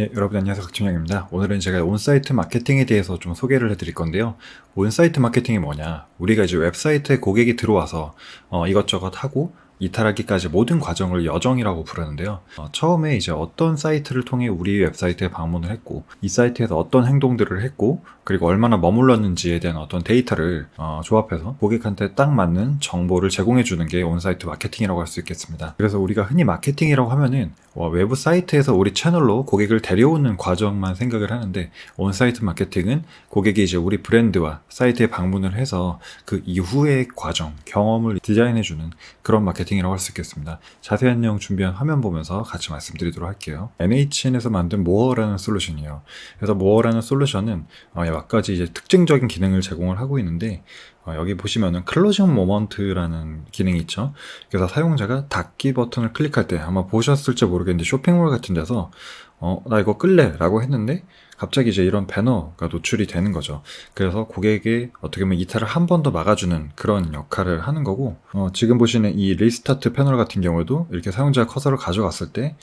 네, 여러분 안녕하세요. 박준영입니다. 오늘은 제가 온사이트 마케팅에 대해서 좀 소개를 해드릴 건데요. 온사이트 마케팅이 뭐냐? 우리가 이제 웹사이트에 고객이 들어와서 이것저것 하고 이탈하기까지 모든 과정을 여정이라고 부르는데요. 처음에 이제 어떤 사이트를 통해 우리 웹사이트에 방문을 했고, 이 사이트에서 어떤 행동들을 했고, 그리고 얼마나 머물렀는지에 대한 어떤 데이터를 조합해서 고객한테 딱 맞는 정보를 제공해 주는 게 온사이트 마케팅이라고 할 수 있겠습니다. 그래서 우리가 흔히 마케팅이라고 하면은 외부 사이트에서 우리 채널로 고객을 데려오는 과정만 생각을 하는데, 온사이트 마케팅은 고객이 이제 우리 브랜드와 사이트에 방문을 해서 그 이후의 과정, 경험을 디자인해주는 그런 마케팅이라고 할 수 있겠습니다. 자세한 내용 준비한 화면 보면서 같이 말씀드리도록 할게요. NHN에서 만든 모어라는 솔루션이에요. 그래서 모어라는 솔루션은 몇 가지 이제 특징적인 기능을 제공을 하고 있는데, 여기 보시면은 클로징 모먼트라는 기능이 있죠. 그래서 사용자가 닫기 버튼을 클릭할 때 아마 보셨을지 모르겠는데, 쇼핑몰 같은 데서 나 이거 끌래 라고 했는데 갑자기 이제 이런 배너가 노출이 되는 거죠. 그래서 고객의 어떻게 보면 이탈을 한 번 더 막아주는 그런 역할을 하는 거고, 지금 보시는 이 리스타트 패널 같은 경우도 이렇게 사용자 커서를 가져갔을 때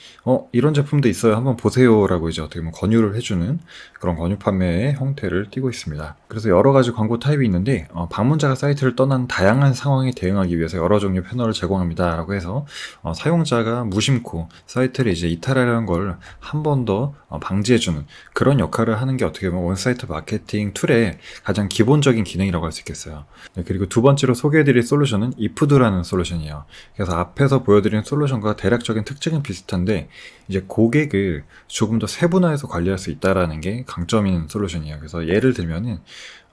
이런 제품도 있어요, 한번 보세요 라고 이제 어떻게 보면 권유를 해주는 그런 권유 판매의 형태를 띠고 있습니다. 그래서 여러 가지 광고 타입이 있는데, 방문자가 사이트를 떠난 다양한 상황에 대응하기 위해서 여러 종류 패널을 제공합니다 라고 해서 사용자가 무심코 사이트를 이제 이탈하려는 걸 한 번 더 방지해주는 그런 역할을 하는 게 어떻게 보면 온사이트 마케팅 툴의 가장 기본적인 기능이라고 할 수 있겠어요. 네, 그리고 두 번째로 소개해드릴 솔루션은 이프드라는 솔루션이에요. 그래서 앞에서 보여드린 솔루션과 대략적인 특징은 비슷한데, 이제 고객을 조금 더 세분화해서 관리할 수 있다라는 게 강점인 솔루션이에요. 그래서 예를 들면은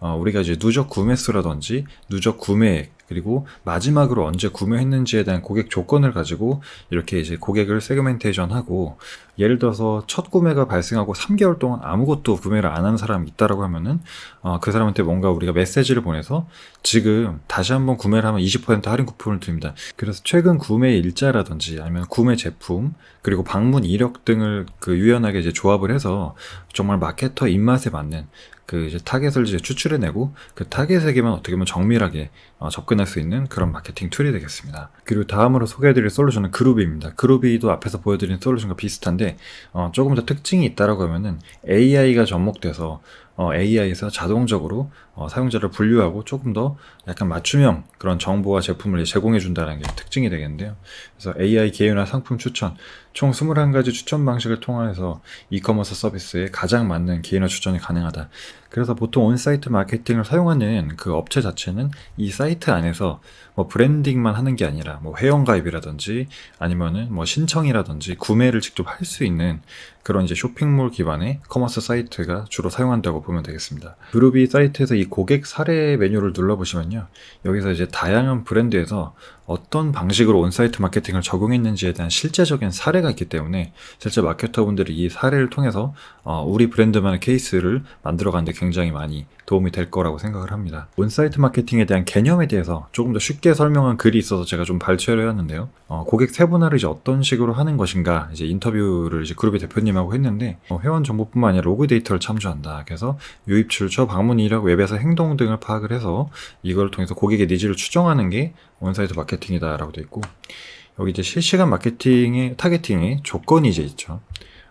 우리가 이제 누적 구매수라든지 누적 구매액, 그리고 마지막으로 언제 구매했는지에 대한 고객 조건을 가지고 이렇게 이제 고객을 세그멘테이션 하고, 예를 들어서 첫 구매가 발생하고 3개월 동안 아무것도 구매를 안 한 사람이 있다라고 하면은 그 사람한테 뭔가 우리가 메시지를 보내서 지금 다시 한번 구매를 하면 20% 할인 쿠폰을 드립니다. 그래서 최근 구매 일자라든지 아니면 구매 제품, 그리고 방문 이력 등을 유연하게 이제 조합을 해서 정말 마케터 입맛에 맞는 이제 타겟을 이제 추출해내고 그 타겟에게만 어떻게 보면 정밀하게 접근할 수 있는 그런 마케팅 툴이 되겠습니다. 그리고 다음으로 소개해드릴 솔루션은 그루비입니다. 그루비도 앞에서 보여드린 솔루션과 비슷한데 조금 더 특징이 있다라고 하면은 AI가 접목돼서 AI에서 자동적으로 사용자를 분류하고 조금 더 약간 맞춤형 그런 정보와 제품을 제공해 준다는 게 특징이 되겠는데요. 그래서 AI 개인화 상품 추천, 총 21가지 추천 방식을 통해서 이커머스 서비스에 가장 맞는 개인화 추천이 가능하다. 그래서 보통 온사이트 마케팅을 사용하는 그 업체 자체는 이 사이트 안에서 브랜딩만 하는 게 아니라 회원가입이라든지 아니면은 신청이라든지 구매를 직접 할 수 있는 그런 이제 쇼핑몰 기반의 커머스 사이트가 주로 사용한다고 보면 되겠습니다. 그루비 사이트에서 이 고객 사례 메뉴를 눌러보시면요, 여기서 이제 다양한 브랜드에서 어떤 방식으로 온사이트 마케팅을 적용했는지에 대한 실제적인 사례가 있기 때문에 실제 마케터분들이 이 사례를 통해서 우리 브랜드만의 케이스를 만들어가는 데 굉장히 많이 도움이 될 거라고 생각을 합니다. 온사이트 마케팅에 대한 개념에 대해서 조금 더 쉽게 설명한 글이 있어서 제가 좀 발췌를 해왔는데요. 고객 세분화를 이제 어떤 식으로 하는 것인가, 이제 인터뷰를 이제 그룹의 대표님하고 했는데, 회원 정보뿐만 아니라 로그 데이터를 참조한다. 그래서 유입, 출처, 방문 이력, 웹에서 행동 등을 파악을 해서 이걸 통해서 고객의 니즈를 추정하는 게 온사이트 마케팅이다라고 되어 있고, 여기 이제 실시간 마케팅의 타겟팅의 조건이 이제 있죠.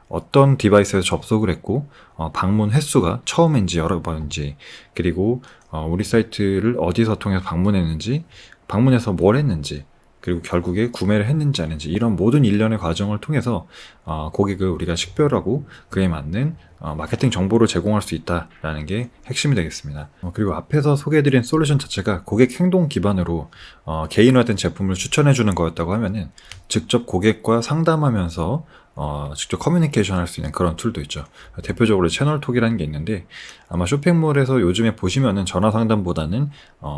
어떤 디바이스에서 접속을 했고, 방문 횟수가 처음인지 여러 번인지, 그리고 우리 사이트를 어디서 통해서 방문했는지, 방문해서 뭘 했는지, 그리고 결국에 구매를 했는지 아닌지, 이런 모든 일련의 과정을 통해서 고객을 우리가 식별하고 그에 맞는 마케팅 정보를 제공할 수 있다라는 게 핵심이 되겠습니다. 그리고 앞에서 소개해드린 솔루션 자체가 고객 행동 기반으로 개인화된 제품을 추천해주는 거였다고 하면은, 직접 고객과 상담하면서 직접 커뮤니케이션 할 수 있는 그런 툴도 있죠. 대표적으로 채널톡이라는 게 있는데, 아마 쇼핑몰에서 요즘에 보시면은 전화 상담보다는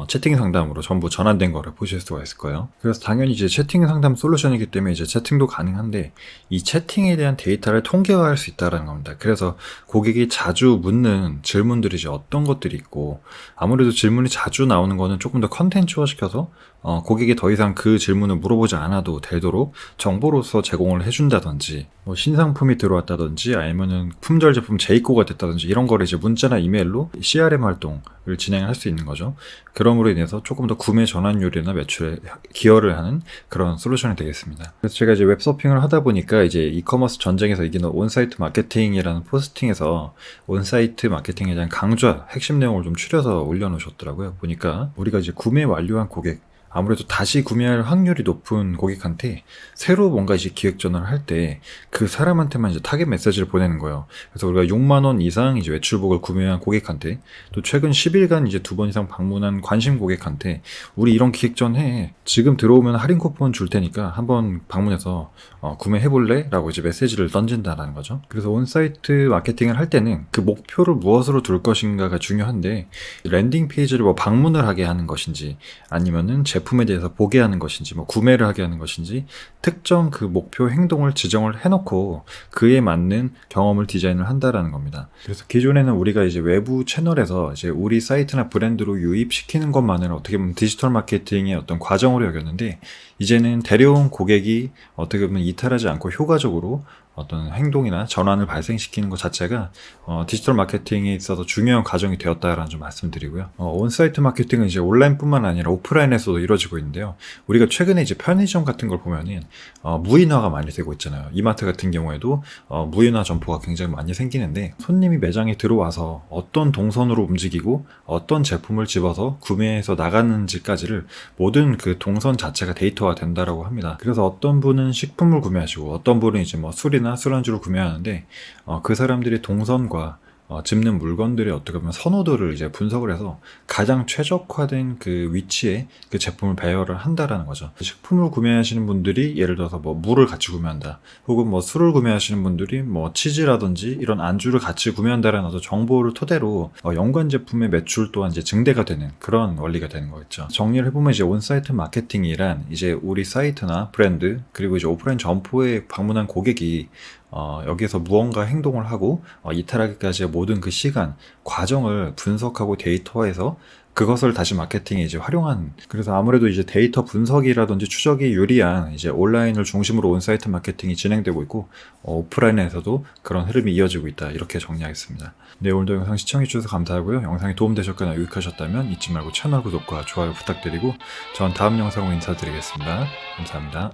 채팅 상담으로 전부 전환된 거를 보실 수가 있을 거예요. 그래서 당연히 이제 채팅 상담 솔루션이기 때문에 이제 채팅도 가능한데, 이 채팅에 대한 데이터를 통계화할 수 있다는 겁니다. 그래서 고객이 자주 묻는 질문들이 이제 어떤 것들이 있고, 아무래도 질문이 자주 나오는 거는 조금 더 컨텐츠화 시켜서 고객이 더 이상 그 질문을 물어보지 않아도 되도록 정보로서 제공을 해준다든지, 신상품이 들어왔다든지 아니면은 품절 제품 재입고가 됐다든지, 이런 거를 이제 문자나 이메일로 CRM 활동을 진행할 수 있는 거죠. 그럼으로 인해서 조금 더 구매 전환율이나 매출에 기여를 하는 그런 솔루션이 되겠습니다. 그래서 제가 이제 웹서핑을 하다 보니까 이제 이커머스 전쟁에서 이기는 온사이트 마케팅이라는 포스팅에서 온사이트 마케팅에 대한 강조, 핵심 내용을 좀 추려서 올려놓으셨더라고요. 보니까 우리가 이제 구매 완료한 고객, 아무래도 다시 구매할 확률이 높은 고객한테 새로 뭔가 이제 기획 전환을 할 때 그 사람한테만 이제 타겟 메시지를 보내는 거예요. 그래서 우리가 6만 원 이상 이제 외출복을 구매한 고객한테, 또 최근 10일간 이제 2번 이상 방문한 관심 고객한테 우리 이런 기획 전해, 지금 들어오면 할인 쿠폰 줄 테니까 한번 방문해서 구매해볼래? 라고 이제 메시지를 던진다라는 거죠. 그래서 온사이트 마케팅을 할 때는 그 목표를 무엇으로 둘 것인가가 중요한데, 랜딩 페이지를 뭐 방문을 하게 하는 것인지, 아니면은 제품에 대해서 보게 하는 것인지, 뭐 구매를 하게 하는 것인지, 특정 그 목표 행동을 지정을 해놓고 그에 맞는 경험을 디자인을 한다라는 겁니다. 그래서 기존에는 우리가 이제 외부 채널에서 이제 우리 사이트나 브랜드로 유입시키는 것만을 어떻게 보면 디지털 마케팅의 어떤 과정으로 여겼는데, 이제는 데려온 고객이 어떻게 보면 이탈하지 않고 효과적으로 어떤 행동이나 전환을 발생시키는 것 자체가 디지털 마케팅에 있어서 중요한 과정이 되었다라는 좀 말씀드리고요. 온사이트 마케팅은 이제 온라인뿐만 아니라 오프라인에서도 이루어지고 있는데요. 우리가 최근에 이제 편의점 같은 걸 보면은 무인화가 많이 되고 있잖아요. 이마트 같은 경우에도 무인화 점포가 굉장히 많이 생기는데, 손님이 매장에 들어와서 어떤 동선으로 움직이고 어떤 제품을 집어서 구매해서 나가는지까지를 모든 그 동선 자체가 데이터화 된다라고 합니다. 그래서 어떤 분은 식품을 구매하시고 어떤 분은 이제 뭐 술이나 술안주를 구매하는데 그 사람들의 동선과 집는 물건들의 어떻게 보면 선호도를 이제 분석을 해서 가장 최적화된 그 위치에 그 제품을 배열을 한다라는 거죠. 식품을 구매하시는 분들이 예를 들어서 뭐 물을 같이 구매한다, 혹은 뭐 술을 구매하시는 분들이 뭐 치즈라든지 이런 안주를 같이 구매한다라는 어떤 정보를 토대로 연관 제품의 매출 또한 이제 증대가 되는 그런 원리가 되는 거겠죠. 정리를 해보면 이제 온사이트 마케팅이란 이제 우리 사이트나 브랜드, 그리고 이제 오프라인 점포에 방문한 고객이 여기에서 무언가 행동을 하고 이탈하기까지의 모든 그 시간, 과정을 분석하고 데이터화해서 그것을 다시 마케팅에 이제 활용한, 그래서 아무래도 이제 데이터 분석이라든지 추적이 유리한 이제 온라인을 중심으로 온사이트 마케팅이 진행되고 있고, 오프라인에서도 그런 흐름이 이어지고 있다, 이렇게 정리하겠습니다. 네, 오늘도 영상 시청해주셔서 감사하고요. 영상이 도움되셨거나 유익하셨다면 잊지 말고 채널 구독과 좋아요 부탁드리고, 전 다음 영상으로 인사드리겠습니다. 감사합니다.